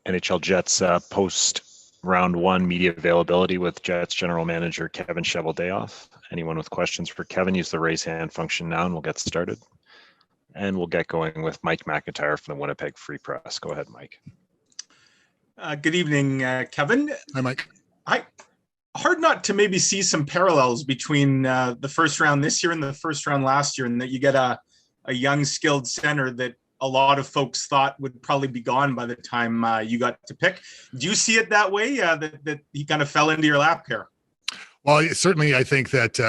NHL Jets post round one media availability with Jets general manager Kevin Cheveldayoff. Anyone with questions for Kevin, use the raise hand function now and we'll get started. And we'll get going with Mike McIntyre from the Winnipeg Free Press. Go ahead, Mike. Good evening, Kevin. Hi, Mike. Hi. Hard not to maybe see some parallels between the first round this year and the first round last year, and that you get a young, skilled center that a lot of folks thought would probably be gone by the time you got to pick. Do you see it that way, that he kind of fell into your lap here? Well, certainly, I think that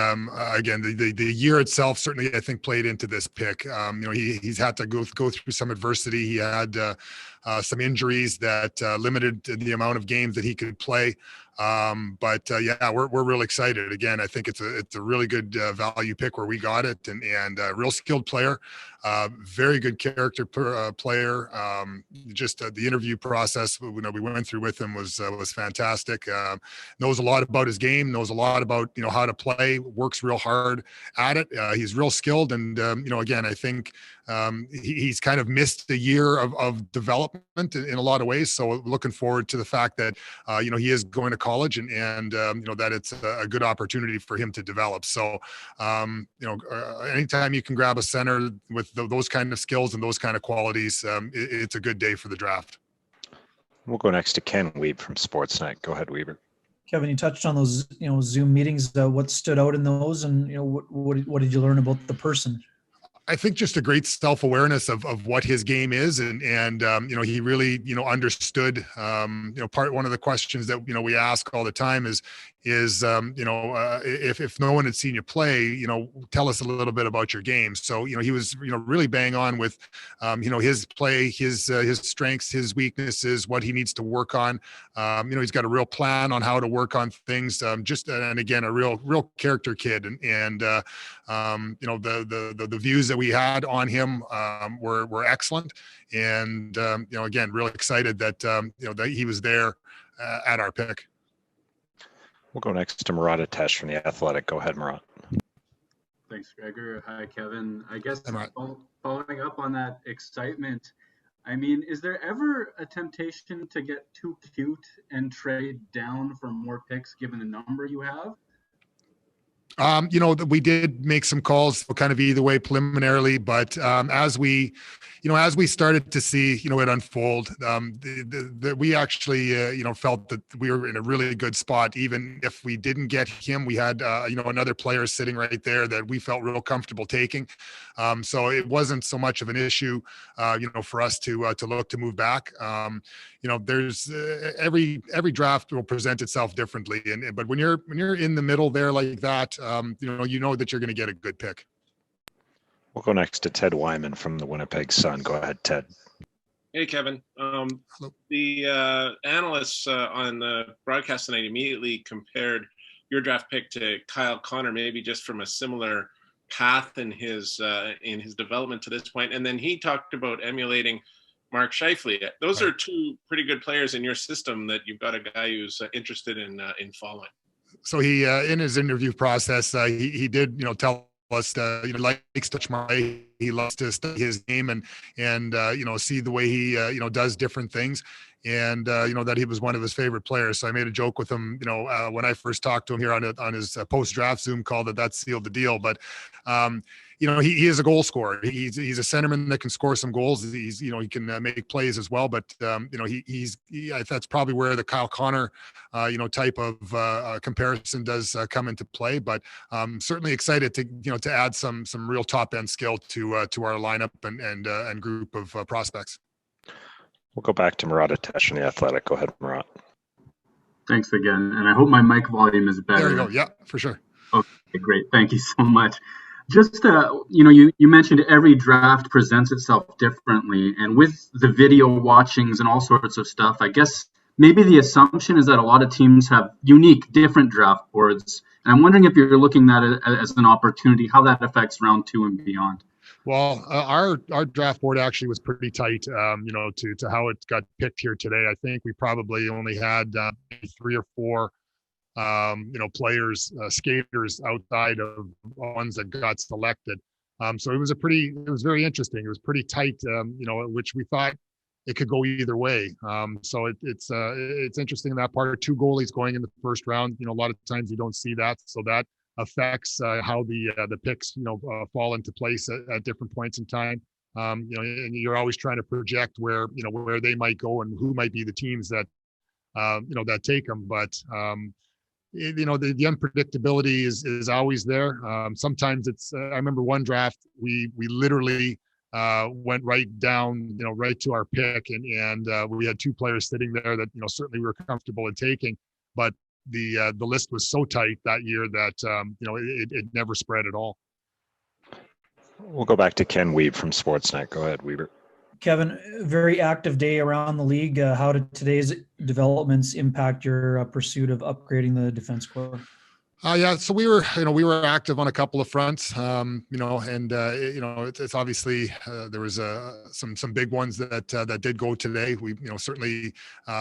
again, the year itself certainly I think played into this pick. He's had to go through some adversity. He had some injuries that limited the amount of games that he could play. But we're really excited. Again, I think it's a really good value pick where we got it, and a real skilled player, very good character player. Just the interview process we went through with him was fantastic. Knows a lot about his game. Knows a lot about how to play. Works real hard at it. He's real skilled, and again, I think he's kind of missed a year of development in a lot of ways. So looking forward to the fact that he is going to college and that it's a good opportunity for him to develop. So anytime you can grab a center with those kind of skills and those kind of qualities, it's a good day for the draft. We'll go next to Ken Weeb from Sportsnet. Go ahead, Weaver. Kevin, you touched on those Zoom meetings. What stood out in those, and what did you learn about the person? I think just a great self-awareness of what his game is, and he really understood. One of the questions that we ask all the time is if no one had seen you play, tell us a little bit about your game. So he was really bang on with his play, his strengths, his weaknesses, what he needs to work on. He's got a real plan on how to work on things. And again, a real character kid, and the views that we had on him were excellent, and again, really excited that that he was there at our pick. We'll go next to Murat Atesh from The Athletic. Go ahead, Murat. Thanks, Gregor. Hi, Kevin. I guess following up on that excitement, I mean, is there ever a temptation to get too cute and trade down for more picks given the number you have? We did make some calls kind of either way preliminarily, but as we started to see, it unfold, we actually, felt that we were in a really good spot. Even if we didn't get him, we had, another player sitting right there that we felt real comfortable taking. So it wasn't so much of an issue, for us to look to move back. There's every draft will present itself differently, but when you're in the middle there like that, that you're going to get a good pick. We'll go next to Ted Wyman from the Winnipeg Sun. Go ahead, Ted. Hey, Kevin. The analysts on the broadcast tonight immediately compared your draft pick to Kyle Connor, maybe just from a similar path in his development to this point. And then he talked about emulating Mark Scheifele. Those are two pretty good players in your system that you've got a guy who's interested in following. So he, in his interview process, he did, tell us he likes to touch my. He loves to study his game and see the way he does different things, and that he was one of his favorite players. So I made a joke with him, when I first talked to him here on his post-draft Zoom call that sealed the deal. But he is a goal scorer. He's a centerman that can score some goals. He's he can make plays as well. But that's probably where the Kyle Connor type of comparison does come into play. But certainly excited to add some real top end skill to our lineup and group of prospects. We'll go back to Murat Atesh from The Athletic. Go ahead, Murat. Thanch again, and I hope my mic volume is better. There you go. Yeah, for sure. Okay, great. Thank you so much. Just, you mentioned every draft presents itself differently, and with the video watchings and all sorts of stuff, I guess maybe the assumption is that a lot of teams have unique, different draft boards. And I'm wondering if you're looking at it as an opportunity, how that affects round 2 and beyond. Well, our draft board actually was pretty tight, to how it got picked here today. I think we probably only had 3 or 4 players, skaters outside of ones that got selected. So it was very interesting. It was pretty tight, which we thought, it could go either way. So it's interesting in that part. 2 goalies going in the first round. A lot of times you don't see that, so that affects how the picks fall into place at different points in time. And you're always trying to project where they might go and who might be the teams that that take them. But the unpredictability is always there. Sometimes it's I remember one draft we literally went right down right to our pick, and we had 2 players sitting there that certainly we were comfortable in taking, but the list was so tight that year that it never spread at all. We'll go back to Ken Wiebe from Sportsnet. Go ahead, Weber. Kevin, very active day around the league. How did today's developments impact your pursuit of upgrading the defense corps? Yeah, so we were active on a couple of fronts, and it's obviously there was some big ones that did go today. We certainly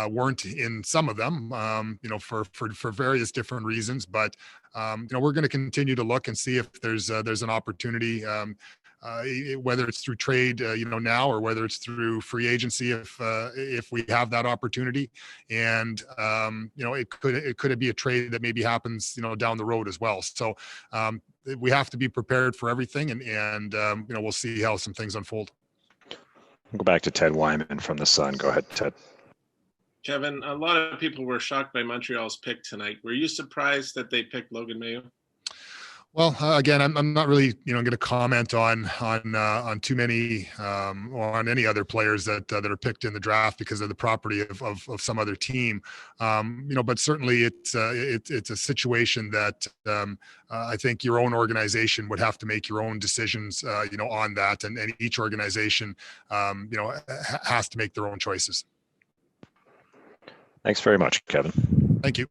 weren't in some of them, for various different reasons, but we're going to continue to look and see if there's an opportunity. Whether it's through trade, now, or whether it's through free agency, if we have that opportunity, and it could be a trade that maybe happens, down the road as well. So we have to be prepared for everything, and we'll see how some things unfold. We'll go back to Ted Wyman from the Sun. Go ahead, Ted. Kevin, a lot of people were shocked by Montreal's pick tonight. Were you surprised that they picked Logan Mayo? Well, again, I'm not really, going to comment on too many or on any other players that are picked in the draft because of the property of some other team. But certainly it's a situation that I think your own organization would have to make your own decisions, on that, and each organization, has to make their own choices. Thanks very much, Kevin. Thank you.